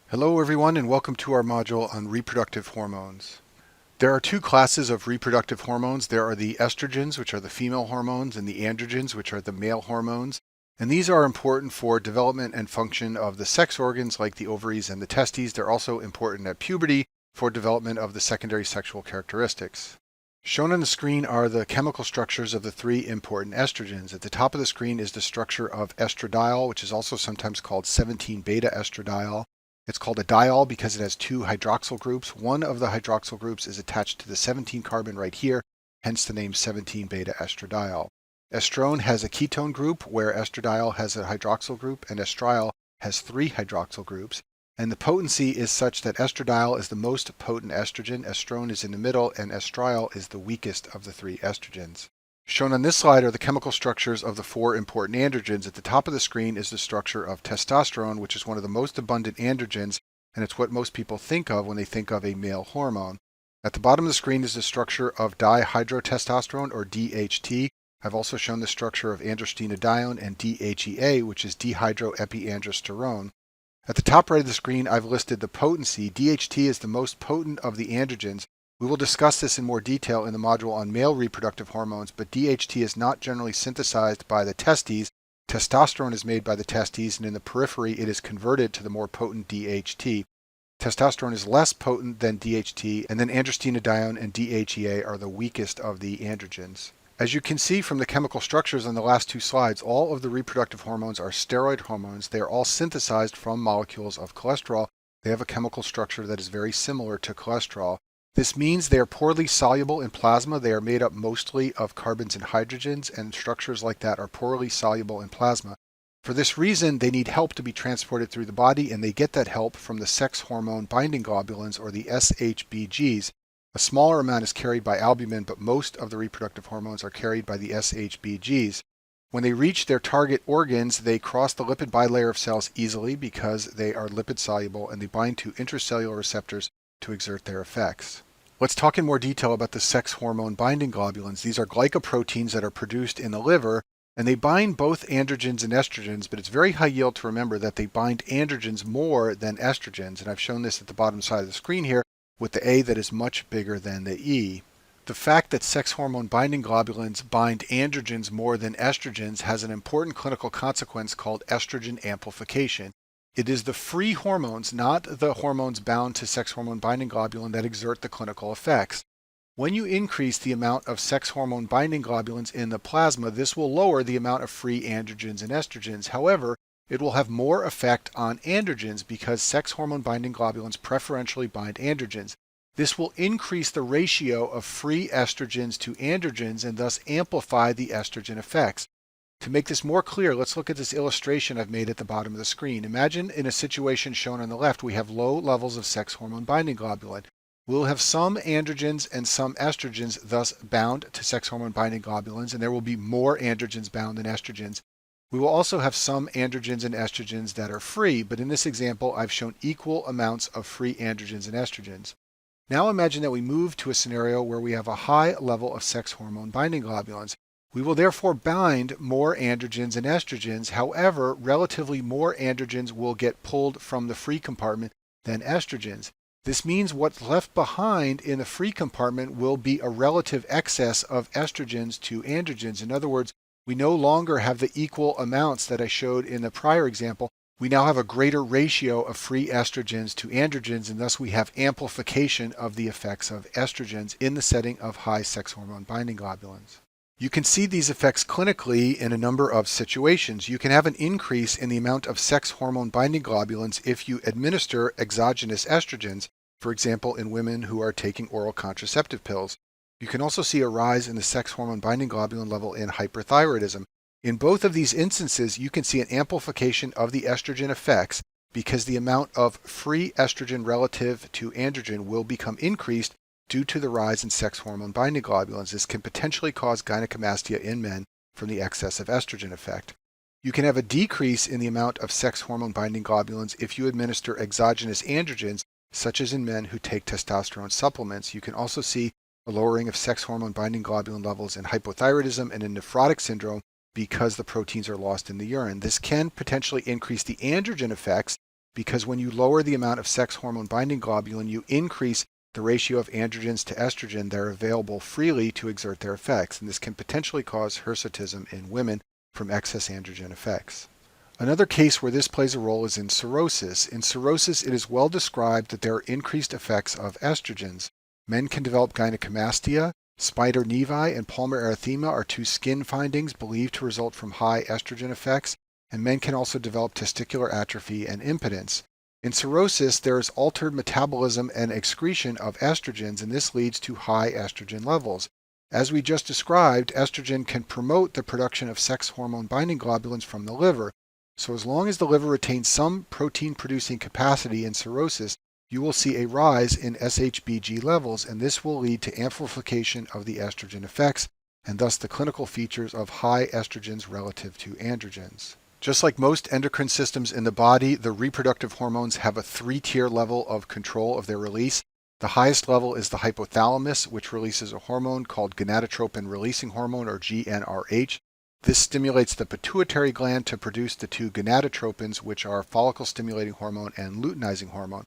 Hello everyone and welcome to our module on reproductive hormones. There are two classes of reproductive hormones. There are the estrogens, which are the female hormones, and the androgens, which are the male hormones. And these are important for development and function of the sex organs like the ovaries and the testes. They're also important at puberty for development of the secondary sexual characteristics. Shown on the screen are the chemical structures of the three important estrogens. At the top of the screen is the structure of estradiol, which is also sometimes called 17-beta estradiol. It's called a diol because it has two hydroxyl groups. One of the hydroxyl groups is attached to the 17 carbon right here, hence the name 17-beta estradiol. Estrone has a ketone group where estradiol has a hydroxyl group and estriol has three hydroxyl groups. And the potency is such that estradiol is the most potent estrogen, estrone is in the middle, and estriol is the weakest of the three estrogens. Shown on this slide are the chemical structures of the four important androgens. At the top of the screen is the structure of testosterone, which is one of the most abundant androgens, and it's what most people think of when they think of a male hormone. At the bottom of the screen is the structure of dihydrotestosterone, or DHT. I've also shown the structure of androstenedione and DHEA, which is dihydroepiandrosterone. At the top right of the screen, I've listed the potency. DHT is the most potent of the androgens. We will discuss this in more detail in the module on male reproductive hormones, but DHT is not generally synthesized by the testes. Testosterone is made by the testes, and in the periphery it is converted to the more potent DHT. Testosterone is less potent than DHT, and then androstenedione and DHEA are the weakest of the androgens. As you can see from the chemical structures on the last two slides, all of the reproductive hormones are steroid hormones. They are all synthesized from molecules of cholesterol. They have a chemical structure that is very similar to cholesterol. This means they are poorly soluble in plasma. They are made up mostly of carbons and hydrogens, and structures like that are poorly soluble in plasma. For this reason, they need help to be transported through the body, and they get that help from the sex hormone binding globulins, or the SHBGs. A smaller amount is carried by albumin, but most of the reproductive hormones are carried by the SHBGs. When they reach their target organs, they cross the lipid bilayer of cells easily because they are lipid soluble, and they bind to intracellular receptors to exert their effects. Let's talk in more detail about the sex hormone binding globulins. These are glycoproteins that are produced in the liver, and they bind both androgens and estrogens, but it's very high yield to remember that they bind androgens more than estrogens, and I've shown this at the bottom side of the screen here with the A that is much bigger than the E. The fact that sex hormone binding globulins bind androgens more than estrogens has an important clinical consequence called estrogen amplification. It is the free hormones, not the hormones bound to sex hormone binding globulin, that exert the clinical effects. When you increase the amount of sex hormone binding globulins in the plasma, this will lower the amount of free androgens and estrogens. However, it will have more effect on androgens because sex hormone binding globulins preferentially bind androgens. This will increase the ratio of free estrogens to androgens and thus amplify the estrogen effects. To make this more clear, let's look at this illustration I've made at the bottom of the screen. Imagine in a situation shown on the left, we have low levels of sex hormone binding globulin. We'll have some androgens and some estrogens thus bound to sex hormone binding globulins, and there will be more androgens bound than estrogens. We will also have some androgens and estrogens that are free, but in this example, I've shown equal amounts of free androgens and estrogens. Now imagine that we move to a scenario where we have a high level of sex hormone binding globulins. We will therefore bind more androgens and estrogens. However, relatively more androgens will get pulled from the free compartment than estrogens. This means what's left behind in the free compartment will be a relative excess of estrogens to androgens. In other words, we no longer have the equal amounts that I showed in the prior example. We now have a greater ratio of free estrogens to androgens, and thus we have amplification of the effects of estrogens in the setting of high sex hormone binding globulins. You can see these effects clinically in a number of situations. You can have an increase in the amount of sex hormone binding globulins if you administer exogenous estrogens, for example, in women who are taking oral contraceptive pills. You can also see a rise in the sex hormone binding globulin level in hyperthyroidism. In both of these instances, you can see an amplification of the estrogen effects because the amount of free estrogen relative to androgen will become increased due to the rise in sex hormone binding globulins. This can potentially cause gynecomastia in men from the excess of estrogen effect. You can have a decrease in the amount of sex hormone binding globulins if you administer exogenous androgens, such as in men who take testosterone supplements. You can also see a lowering of sex hormone binding globulin levels in hypothyroidism and in nephrotic syndrome because the proteins are lost in the urine. This can potentially increase the androgen effects because when you lower the amount of sex hormone binding globulin, you increase the ratio of androgens to estrogen that are available freely to exert their effects, and this can potentially cause hirsutism in women from excess androgen effects. Another case where this plays a role is in cirrhosis. In cirrhosis, it is well described that there are increased effects of estrogens. Men can develop gynecomastia. Spider nevi and palmar erythema are two skin findings believed to result from high estrogen effects, and men can also develop testicular atrophy and impotence. In cirrhosis, there is altered metabolism and excretion of estrogens, and this leads to high estrogen levels. As we just described, estrogen can promote the production of sex hormone binding globulins from the liver. So as long as the liver retains some protein-producing capacity in cirrhosis, you will see a rise in SHBG levels, and this will lead to amplification of the estrogen effects, and thus the clinical features of high estrogens relative to androgens. Just like most endocrine systems in the body, the reproductive hormones have a three-tier level of control of their release. The highest level is the hypothalamus, which releases a hormone called gonadotropin-releasing hormone, or GnRH. This stimulates the pituitary gland to produce the two gonadotropins, which are follicle-stimulating hormone and luteinizing hormone.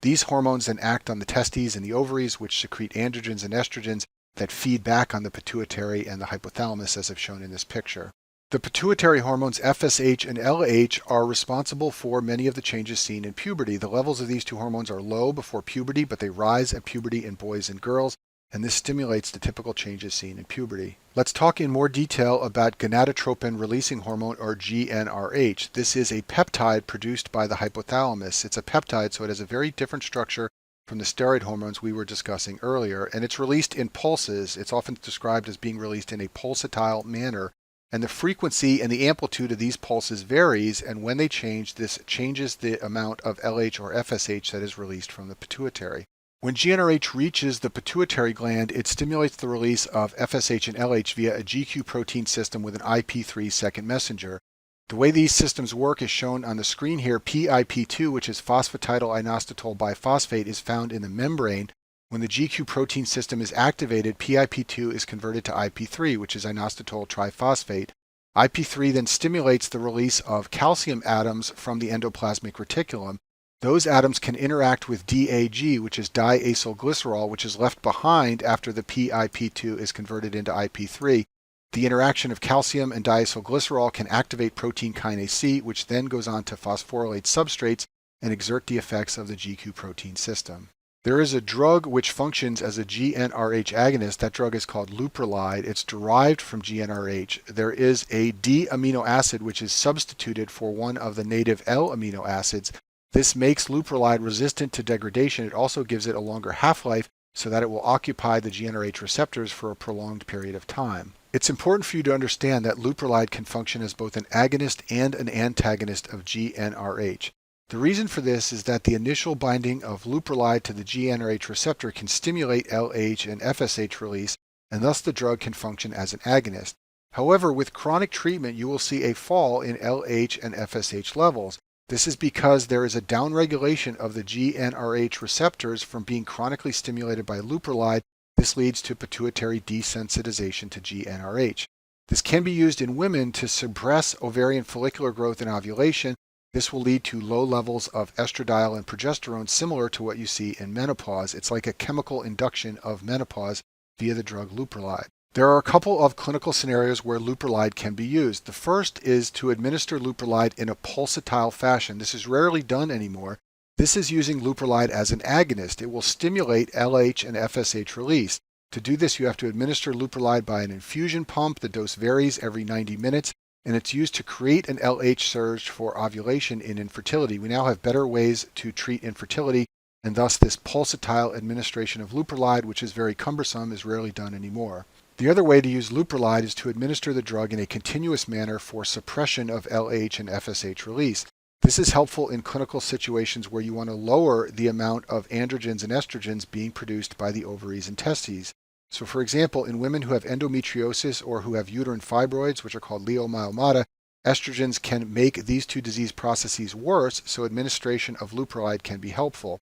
These hormones then act on the testes and the ovaries, which secrete androgens and estrogens that feed back on the pituitary and the hypothalamus, as I've shown in this picture. The pituitary hormones FSH and LH are responsible for many of the changes seen in puberty. The levels of these two hormones are low before puberty, but they rise at puberty in boys and girls, and this stimulates the typical changes seen in puberty. Let's talk in more detail about gonadotropin-releasing hormone, or GnRH. This is a peptide produced by the hypothalamus. It's a peptide, so it has a very different structure from the steroid hormones we were discussing earlier, and it's released in pulses. It's often described as being released in a pulsatile manner, and the frequency and the amplitude of these pulses varies, and when they change, this changes the amount of LH or FSH that is released from the pituitary. When GnRH reaches the pituitary gland, it stimulates the release of FSH and LH via a GQ protein system with an IP3 second messenger. The way these systems work is shown on the screen here. PIP2, which is phosphatidylinositol biphosphate, is found in the membrane. When the GQ protein system is activated, PIP2 is converted to IP3, which is inositol triphosphate. IP3 then stimulates the release of calcium atoms from the endoplasmic reticulum. Those atoms can interact with DAG, which is diacylglycerol, which is left behind after the PIP2 is converted into IP3. The interaction of calcium and diacylglycerol can activate protein kinase C, which then goes on to phosphorylate substrates and exert the effects of the GQ protein system. There is a drug which functions as a GnRH agonist. That drug is called Leuprolide. It's derived from GnRH. There is a D amino acid which is substituted for one of the native L amino acids. This makes Leuprolide resistant to degradation. It also gives it a longer half-life so that it will occupy the GnRH receptors for a prolonged period of time. It's important for you to understand that Leuprolide can function as both an agonist and an antagonist of GnRH. The reason for this is that the initial binding of Leuprolide to the GnRH receptor can stimulate LH and FSH release, and thus the drug can function as an agonist. However, with chronic treatment, you will see a fall in LH and FSH levels. This is because there is a downregulation of the GnRH receptors from being chronically stimulated by Leuprolide. This leads to pituitary desensitization to GnRH. This can be used in women to suppress ovarian follicular growth and ovulation. This will lead to low levels of estradiol and progesterone, similar to what you see in menopause. It's like a chemical induction of menopause via the drug Leuprolide. There are a couple of clinical scenarios where Leuprolide can be used. The first is to administer Leuprolide in a pulsatile fashion. This is rarely done anymore. This is using Leuprolide as an agonist. It will stimulate LH and FSH release. To do this, you have to administer Leuprolide by an infusion pump. The dose varies every 90 minutes. And it's used to create an LH surge for ovulation in infertility. We now have better ways to treat infertility, and thus this pulsatile administration of Leuprolide, which is very cumbersome, is rarely done anymore. The other way to use Leuprolide is to administer the drug in a continuous manner for suppression of LH and FSH release. This is helpful in clinical situations where you want to lower the amount of androgens and estrogens being produced by the ovaries and testes. So for example, in women who have endometriosis or who have uterine fibroids, which are called leiomyomata, estrogens can make these two disease processes worse, so administration of Leuprolide can be helpful.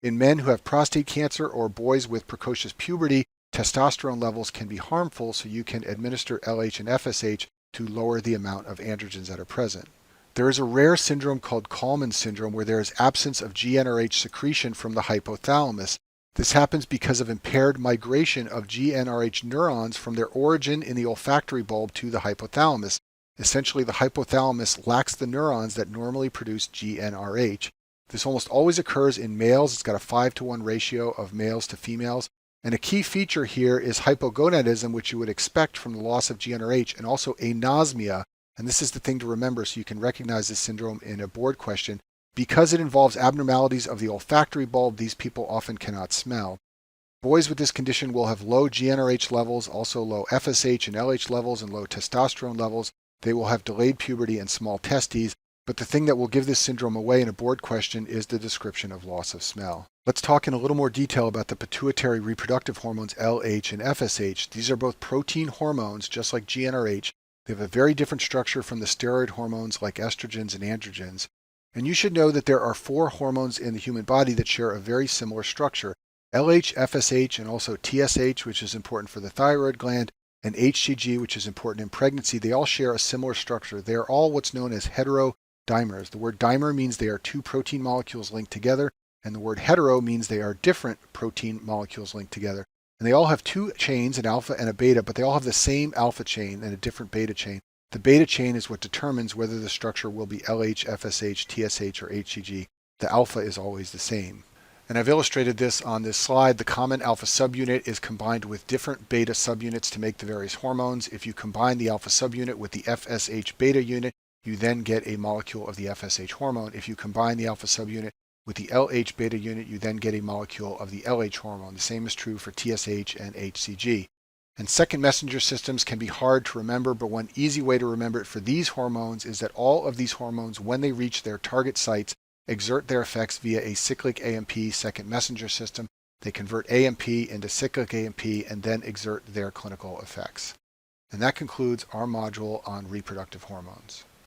In men who have prostate cancer or boys with precocious puberty, testosterone levels can be harmful, so you can administer LH and FSH to lower the amount of androgens that are present. There is a rare syndrome called Kallmann syndrome where there is absence of GnRH secretion from the hypothalamus. This happens because of impaired migration of GnRH neurons from their origin in the olfactory bulb to the hypothalamus. Essentially, the hypothalamus lacks the neurons that normally produce GnRH. This almost always occurs in males. It's got a 5-to-1 ratio of males to females. And a key feature here is hypogonadism, which you would expect from the loss of GnRH, and also anosmia. And this is the thing to remember so you can recognize this syndrome in a board question. Because it involves abnormalities of the olfactory bulb, these people often cannot smell. Boys with this condition will have low GnRH levels, also low FSH and LH levels, and low testosterone levels. They will have delayed puberty and small testes. But the thing that will give this syndrome away in a board question is the description of loss of smell. Let's talk in a little more detail about the pituitary reproductive hormones LH and FSH. These are both protein hormones, just like GnRH. They have a very different structure from the steroid hormones like estrogens and androgens. And you should know that there are 4 hormones in the human body that share a very similar structure. LH, FSH, and also TSH, which is important for the thyroid gland, and HCG, which is important in pregnancy. They all share a similar structure. They are all what's known as heterodimers. The word dimer means they are 2 protein molecules linked together, and the word hetero means they are different protein molecules linked together. And they all have 2 chains, an alpha and a beta, but they all have the same alpha chain and a different beta chain. The beta chain is what determines whether the structure will be LH, FSH, TSH, or HCG. The alpha is always the same. And I've illustrated this on this slide. The common alpha subunit is combined with different beta subunits to make the various hormones. If you combine the alpha subunit with the FSH beta unit, you then get a molecule of the FSH hormone. If you combine the alpha subunit with the LH beta unit, you then get a molecule of the LH hormone. The same is true for TSH and HCG. And second messenger systems can be hard to remember, but one easy way to remember it for these hormones is that all of these hormones, when they reach their target sites, exert their effects via a cyclic AMP second messenger system. They convert AMP into cyclic AMP and then exert their clinical effects. And that concludes our module on reproductive hormones.